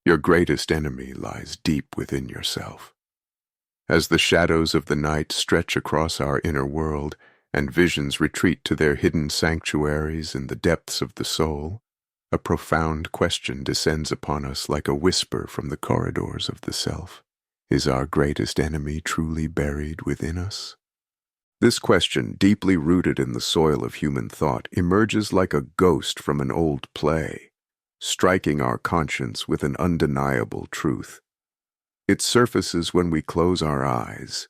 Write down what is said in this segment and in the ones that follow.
Your greatest enemy lies deep within yourself. As the shadows of the night stretch across our inner world and visions retreat to their hidden sanctuaries in the depths of the soul, a profound question descends upon us like a whisper from the corridors of the self. Is our greatest enemy truly buried within us? This question, deeply rooted in the soil of human thought, emerges like a ghost from an old play, striking our conscience with an undeniable truth. It surfaces when we close our eyes,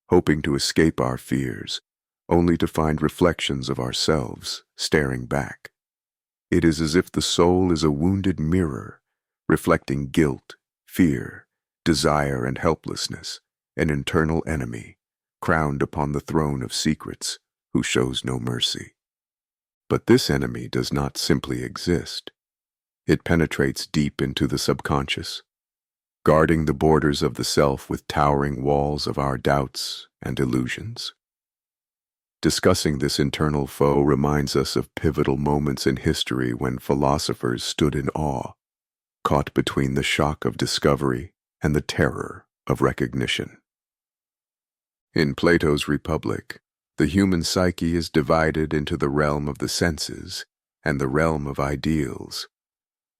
hoping to escape our fears, only to find reflections of ourselves staring back. It is as if the soul is a wounded mirror, reflecting guilt, fear, desire, and helplessness, an internal enemy, crowned upon the throne of secrets, who shows no mercy. But this enemy does not simply exist. It penetrates deep into the subconscious, guarding the borders of the self with towering walls of our doubts and illusions. Discussing this internal foe reminds us of pivotal moments in history when philosophers stood in awe, caught between the shock of discovery and the terror of recognition. In Plato's Republic, the human psyche is divided into the realm of the senses and the realm of ideals.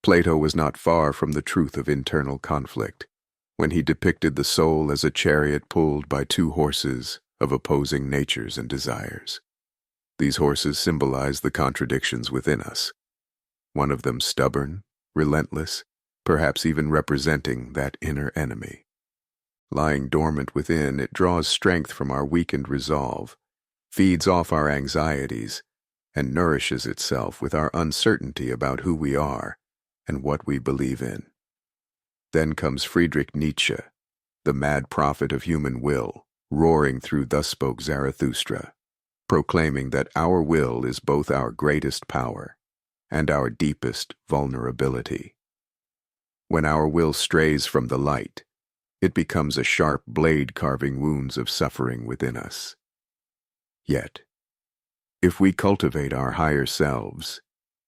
Plato was not far from the truth of internal conflict when he depicted the soul as a chariot pulled by two horses of opposing natures and desires. These horses symbolize the contradictions within us, one of them stubborn, relentless, perhaps even representing that inner enemy. Lying dormant within, it draws strength from our weakened resolve, feeds off our anxieties, and nourishes itself with our uncertainty about who we are and what we believe in. Then comes Friedrich Nietzsche, the mad prophet of human will, roaring through Thus Spoke Zarathustra, proclaiming that our will is both our greatest power and our deepest vulnerability. When our will strays from the light, it becomes a sharp blade carving wounds of suffering within us. Yet, if we cultivate our higher selves,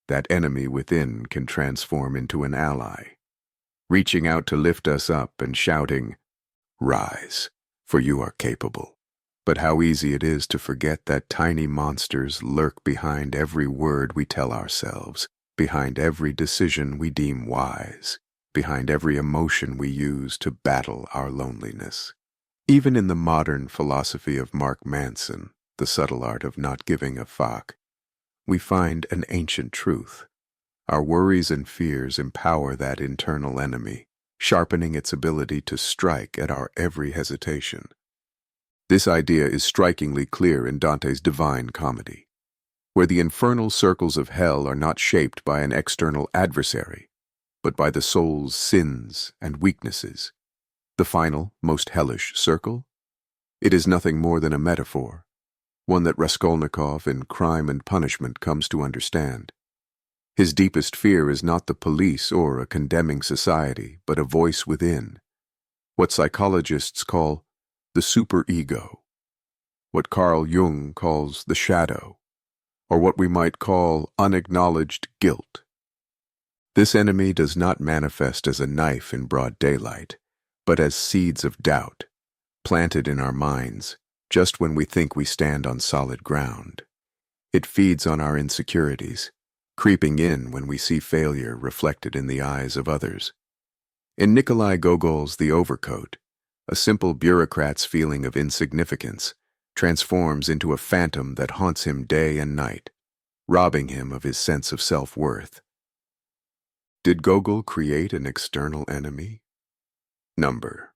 that enemy within can transform into an ally, reaching out to lift us up and shouting, "Rise, for you are capable." But how easy it is to forget that tiny monsters lurk behind every word we tell ourselves, behind every decision we deem wise, behind every emotion we use to battle our loneliness. Even in the modern philosophy of Mark Manson, The Subtle Art of Not Giving a Fuck, we find an ancient truth. Our worries and fears empower that internal enemy, sharpening its ability to strike at our every hesitation. This idea is strikingly clear in Dante's Divine Comedy, where the infernal circles of hell are not shaped by an external adversary, but by the soul's sins and weaknesses. The final, most hellish circle? It is nothing more than a metaphor, one that Raskolnikov in Crime and Punishment comes to understand. His deepest fear is not the police or a condemning society, but a voice within, what psychologists call the superego, what Carl Jung calls the shadow, or what we might call unacknowledged guilt. This enemy does not manifest as a knife in broad daylight, but as seeds of doubt, planted in our minds just when we think we stand on solid ground. It feeds on our insecurities, creeping in when we see failure reflected in the eyes of others. In Nikolai Gogol's The Overcoat, a simple bureaucrat's feeling of insignificance transforms into a phantom that haunts him day and night, robbing him of his sense of self-worth. Did Gogol create an external enemy? Number.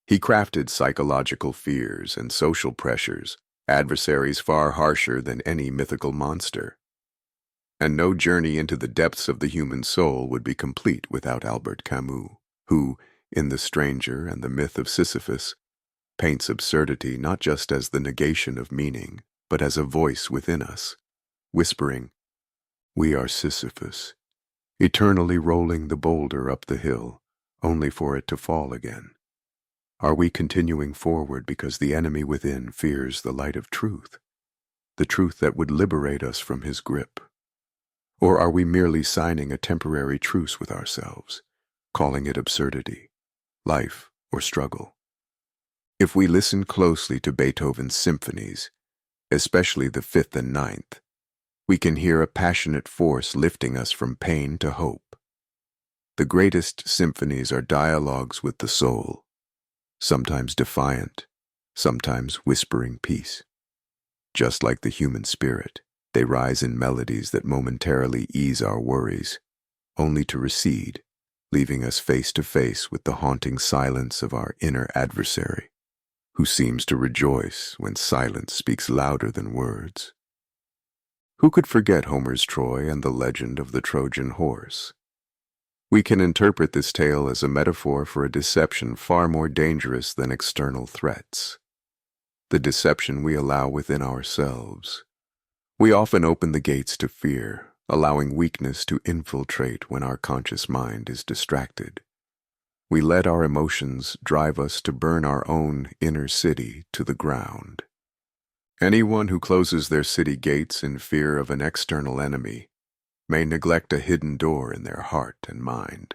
He crafted psychological fears and social pressures, adversaries far harsher than any mythical monster. And no journey into the depths of the human soul would be complete without Albert Camus, who, in The Stranger and the Myth of Sisyphus, paints absurdity not just as the negation of meaning, but as a voice within us, whispering, "We are Sisyphus, eternally rolling the boulder up the hill, only for it to fall again." Are we continuing forward because the enemy within fears the light of truth, the truth that would liberate us from his grip? Or are we merely signing a temporary truce with ourselves, calling it absurdity, life, or struggle. If we listen closely to Beethoven's symphonies, especially the fifth and ninth, we can hear a passionate force lifting us from pain to hope. The greatest symphonies are dialogues with the soul, sometimes defiant, sometimes whispering peace. Just like the human spirit, they rise in melodies that momentarily ease our worries, only to recede, leaving us face to face with the haunting silence of our inner adversary, who seems to rejoice when silence speaks louder than words. Who could forget Homer's Troy and the legend of the Trojan horse? We can interpret this tale as a metaphor for a deception far more dangerous than external threats. The deception we allow within ourselves. We often open the gates to fear, allowing weakness to infiltrate when our conscious mind is distracted. We let our emotions drive us to burn our own inner city to the ground. Anyone who closes their city gates in fear of an external enemy may neglect a hidden door in their heart and mind,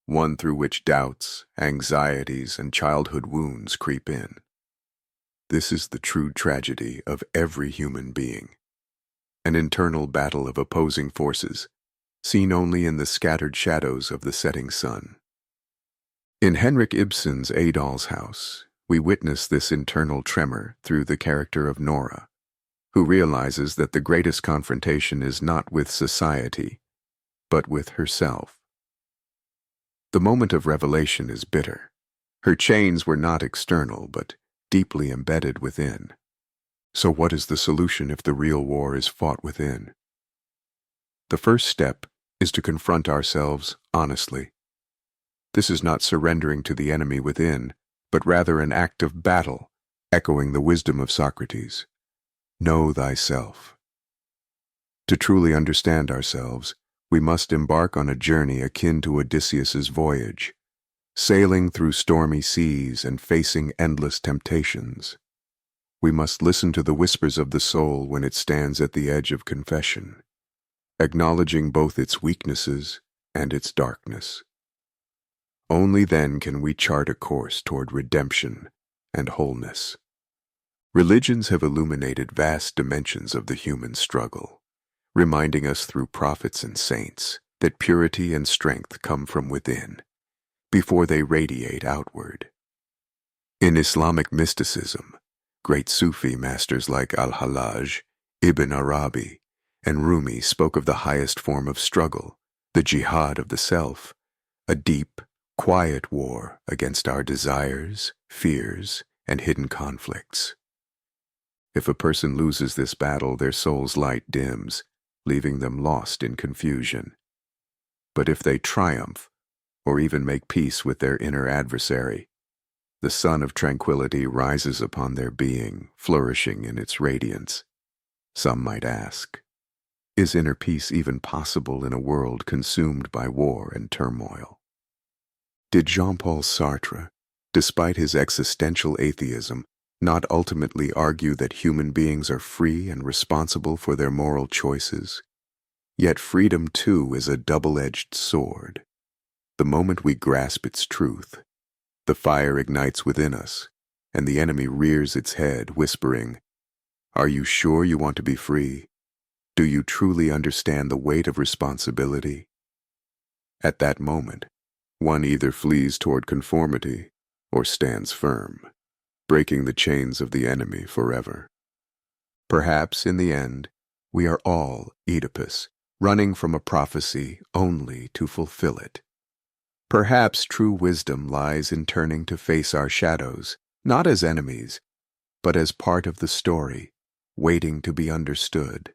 one through which doubts, anxieties, and childhood wounds creep in. This is the true tragedy of every human being, an internal battle of opposing forces, seen only in the scattered shadows of the setting sun. In Henrik Ibsen's A Doll's House, we witness this internal tremor through the character of Nora, who realizes that the greatest confrontation is not with society, but with herself. The moment of revelation is bitter. Her chains were not external, but deeply embedded within. So what is the solution if the real war is fought within? The first step is to confront ourselves honestly. This is not surrendering to the enemy within, but rather an act of battle, echoing the wisdom of Socrates. Know thyself. To truly understand ourselves, we must embark on a journey akin to Odysseus's voyage, sailing through stormy seas and facing endless temptations. We must listen to the whispers of the soul when it stands at the edge of confession, acknowledging both its weaknesses and its darkness. Only then can we chart a course toward redemption and wholeness. Religions have illuminated vast dimensions of the human struggle, reminding us through prophets and saints that purity and strength come from within, before they radiate outward. In Islamic mysticism, great Sufi masters like Al-Hallaj, Ibn Arabi, and Rumi spoke of the highest form of struggle, the jihad of the self, a deep, quiet war against our desires, fears, and hidden conflicts. If a person loses this battle, their soul's light dims, leaving them lost in confusion. But if they triumph, or even make peace with their inner adversary, the sun of tranquility rises upon their being, flourishing in its radiance. Some might ask, is inner peace even possible in a world consumed by war and turmoil? Did Jean-Paul Sartre, despite his existential atheism, not ultimately argue that human beings are free and responsible for their moral choices? Yet freedom, too, is a double-edged sword. The moment we grasp its truth, the fire ignites within us, and the enemy rears its head, whispering, "Are you sure you want to be free? Do you truly understand the weight of responsibility?" At that moment, one either flees toward conformity or stands firm, breaking the chains of the enemy forever. Perhaps, in the end, we are all Oedipus, running from a prophecy only to fulfill it. Perhaps true wisdom lies in turning to face our shadows, not as enemies, but as part of the story, waiting to be understood.